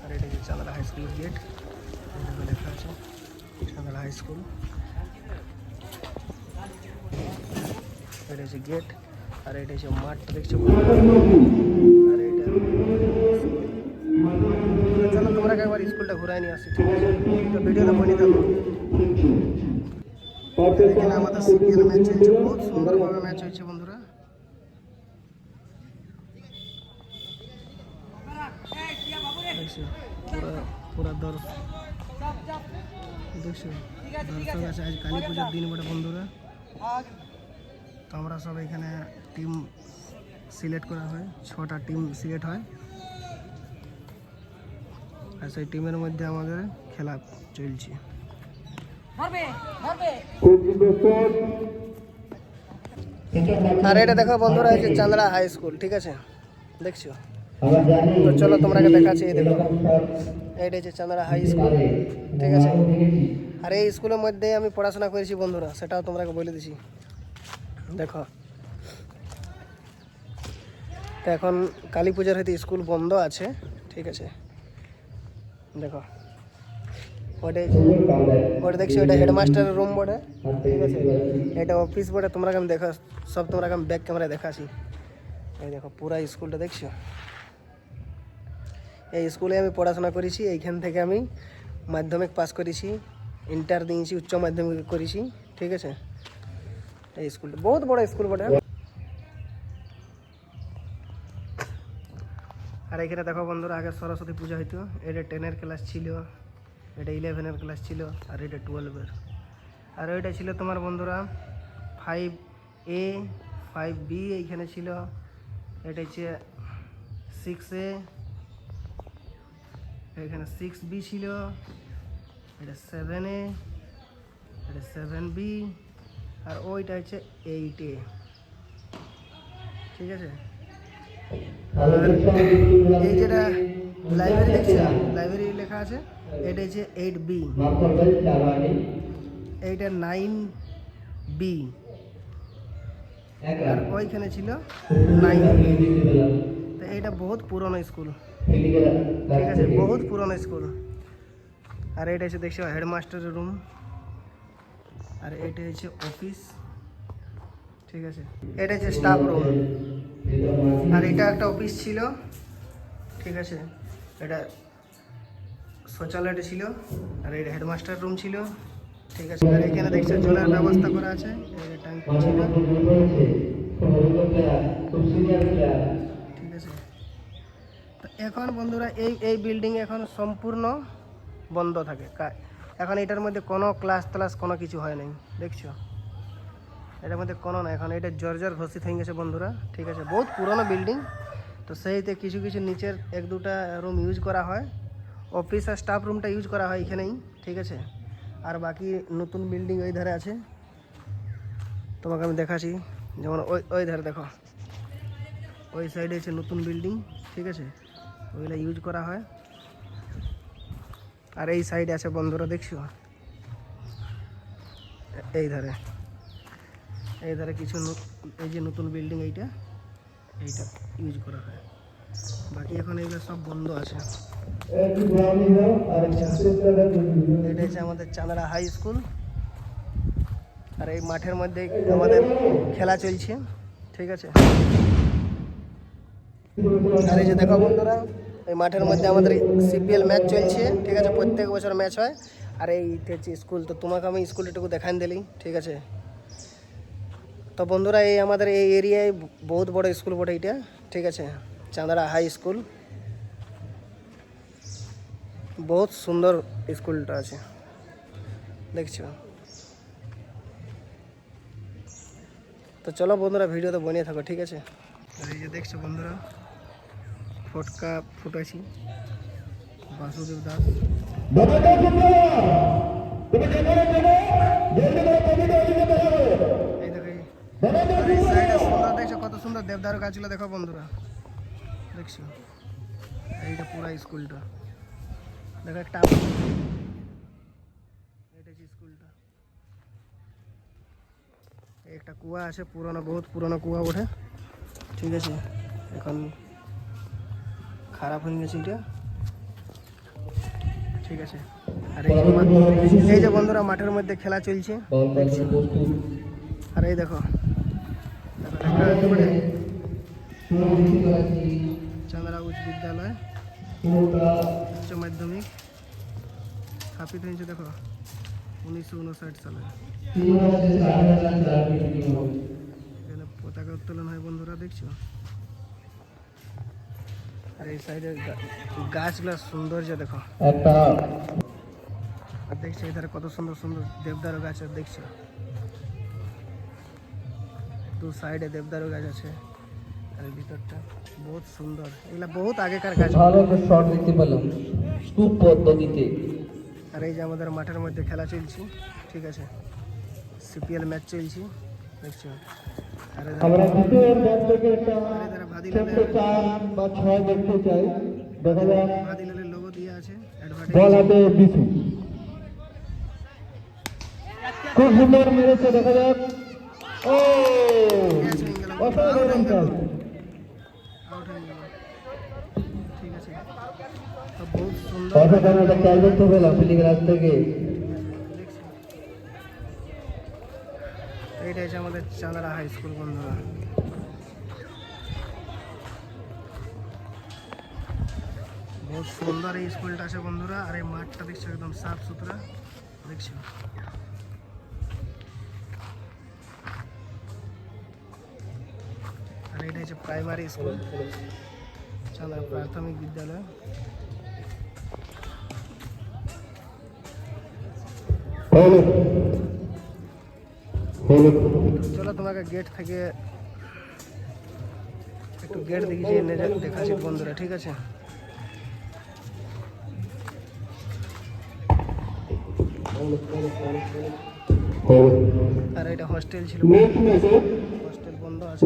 আর এটা হচ্ছে চাঁদড়া হাই স্কুলের গেট, এখানে লেখা আছে চাঁদড়া হাই স্কুল। এটা হচ্ছে গেট, আর এটা হচ্ছে মাঠটা দেখছো। আর এটা চলো তোমরা একবার স্কুলটা ঘুরাই নিয়ে আসি, ঠিক আছে? তো ভিডিওটা বনে থাকো। এখানে আমাদের সিপিএল ম্যাচ চলছে, বহুত সুন্দরভাবে ম্যাচ হয়েছে বন্ধুরা। দেখছো পুরা দর্শক দেখছো, দর্শক আছে। আজ কালী পুজোর দিন বটে বন্ধুরা। তো আমরা সব এখানে টিম সিলেক্ট করা হয়, 6টা টিম সিলেক্ট হয়, আর সেই টিমের মধ্যে আমাদের খেলা চলছে। আর এটা দেখো বন্ধুরা, এই যে চাঁদড়া হাই স্কুল, ঠিক আছে? দেখছো? তো চলো তোমাকে দেখাচ্ছি। এই দেখো, এইটা হচ্ছে চাঁদড়া হাই স্কুল, ঠিক আছে? আর এই স্কুলের মধ্যেই আমি পড়াশোনা করেছি বন্ধুরা, সেটাও তোমাকে বলে দিছি। দেখো, তো এখন কালী পূজার হয়তো স্কুল বন্ধ আছে, ঠিক আছে? দেখো ওটা দেখছি, ওটা হেডমাস্টারের রুম বটে, ঠিক আছে? এটা অফিস বটে। তোমরা আমি দেখা সব তোমরা আমি ব্যাক ক্যামেরায় দেখাছি। এই দেখো পুরা স্কুলটা দেখছো। এই স্কুলে আমি পড়াশোনা করেছি, এইখান থেকে আমি মাধ্যমিক পাস করেছি, ইন্টার দিয়েছি, উচ্চ মাধ্যমিক করেছি, ঠিক আছে? এই স্কুলটা বহুত বড় স্কুল বটে। আর এখানে দেখো বন্ধুরা, আগে সরস্বতী পূজা হইতো। এটা 10-এর ক্লাস ছিল, এটা 11-এর ক্লাস ছিল, আর এটা 12-এর। আর ওইটা ছিল তোমার বন্ধুরা 5A 5B এইখানে ছিল। এটা হচ্ছে 6A, এখানে 6B ছিল। এটা 7A, এটা 7B, আর ওইটা হচ্ছে 8A, ঠিক আছে? আর এই যেটা লাইব্রেরি দেখছে, লাইব্রেরি লেখা আছে, এটা হচ্ছে 8B, এইটা 9B, আর ওইখানে ছিল 9B। তো এইটা বহুত পুরনো স্কুল, ঠিক আছে? বহুত পুরনো স্কুল। আর এটা হচ্ছে দেখছো হেডমাস্টারের রুম, আর এটা হচ্ছে অফিস, ঠিক আছে? এটা হচ্ছে স্টাফ রুম, আর এটা একটা অফিস ছিল, ঠিক আছে? এটা শৌচালয়টা ছিল, আর এটা হেডমাস্টার রুম ছিল, ঠিক আছে? আর এখানে দেখছো জলের ব্যবস্থা করা আছে, এই ট্যাঙ্কি ছিল, ঠিক আছে? তো এখন বন্ধুরা এই বিল্ডিং এখন সম্পূর্ণ বন্ধ থাকে। এখন এটার মধ্যে কোনো ক্লাস কোনো কিছু হয় নাই, দেখছো? এটার মধ্যে কোনো না, এখন এটা জর্জর ঘোষিত হয়ে গেছে বন্ধুরা, ঠিক আছে? বহুত পুরনো বিল্ডিং। তো সেইতে কিছু কিছু নিচের 1-2টা রুম ইউজ করা হয়, অফিস আর স্টাফ রুমটা ইউজ করা হয় এখানেই, ঠিক আছে? আর বাকি নতুন বিল্ডিং ওই ধারে আছে, তোমাকে আমি দেখাচ্ছি। যেমন ওই ধারে দেখো, ওই সাইডে আছে নতুন বিল্ডিং, ঠিক আছে? ওইগুলো ইউজ করা হয়। আর এই সাইডে আছে বন্ধুরা, দেখছো? এই ধারে কিছু এই যে নতুন বিল্ডিং, এইটা ইউজ করা হয়। বাকি এখন এইগুলো সব বন্ধ আছে। এটা হচ্ছে আমাদের চাঁদড়া হাই স্কুল, আর এই মাঠের মধ্যে আমাদের খেলা চলছে, ঠিক আছে? আর এই যে দেখো বন্ধুরা, এই মাঠের মধ্যে আমাদের সিপিএল ম্যাচ চলছে, ঠিক আছে? প্রত্যেক বছর ম্যাচ হয়। আর এই হচ্ছে স্কুল। তো তোমাকে আমি স্কুলটুকু দেখান দিলি, ঠিক আছে? তো বন্ধুরা, এই আমাদের এই এরিয়ায় বহুত বড় স্কুল বটে এইটা, ঠিক আছে? চাঁদড়া হাই স্কুল, বহুত সুন্দর স্কুলটা আছে, দেখছো? তো চলো বন্ধুরা, ভিডিওতে বনিয়ে থাকো, ঠিক আছে? আর এই যে দেখছো বন্ধুরা, ফটকা ফুটাইছি, বাসুদেব দাস। এই দেখো, এই সাইডে সুন্দর দেখছো, কত সুন্দর দেবদারু গাছগুলো দেখো বন্ধুরা, দেখছো? এইটা পুরা স্কুলটা দেখো, একটা এটা হচ্ছে স্কুলটা। একটা কুয়া আছে, পুরনো, বহুত পুরনো কুয়া ওঠে, ঠিক আছে? এখন খারাপ হয়ে গেছে এটা। ঠিক আছে। আর এই যে বন্ধুরা মাঠের মধ্যে খেলা চলছে দেখছি। আর এই দেখো চাঁদরা উচ্চ বিদ্যালয় উচ্চ মাধ্যমিক স্থাপিত হয়েছে দেখো 1959 সালে। এখানে পতাকা উত্তোলন হয় বন্ধুরা দেখছো। আর এই সাইডে গাছগুলো সৌন্দর্য দেখো। আর দেখছো এধারে কত সুন্দর সুন্দর দেবদারু গাছ দেখছো। দু সাইডে দেবদারু গাছ আছে। আর ভিতরটা বহুত সুন্দর, এগুলা বহুত আগেকার গাছ। শর্ট দেখতে পেলাম স্তূপ পদ্ধতিতে। আর এই যে আমাদের মাঠের মধ্যে খেলা চলছে, ঠিক আছে, সিপিএল ম্যাচ চলছে দেখছো। আর আমরা দ্বিতীয় ম্যাচ থেকে একটা ভাদিলালের 4 বা 6 দেখতে চাই। দেখা যাক ভাদিলালের লোগো দিয়ে আছে, বল হাতে বিশু খুব সুন্দর মেরেছে। দেখা যাক ও অসাধারণ কাজ। আউট হয়ে গেল, ঠিক আছে। তো বহুত সুন্দর অসাধারণ একটা খেল দেখতে পেলাম ফিল্ডিং রাজ থেকে। দেখছি। এইটা হচ্ছে আমাদের চাঁদরা হাই স্কুল বন্ধুরা। বহুত সুন্দর এই স্কুলটা আছে বন্ধুরা। আর এই মাঠটা দেখছো একদম সাফ সুতরা দেখছো। আর এটা হচ্ছে প্রাইমারি স্কুল চাঁদরা প্রাথমিক বিদ্যালয়। চলো তোমাকে গেট থেকে একটু গেট দেখিয়ে দেখাচ্ছি বন্ধুরা, ঠিক আছে। আর এটা হস্টেল ছিল, হস্টেল বন্ধ আছে।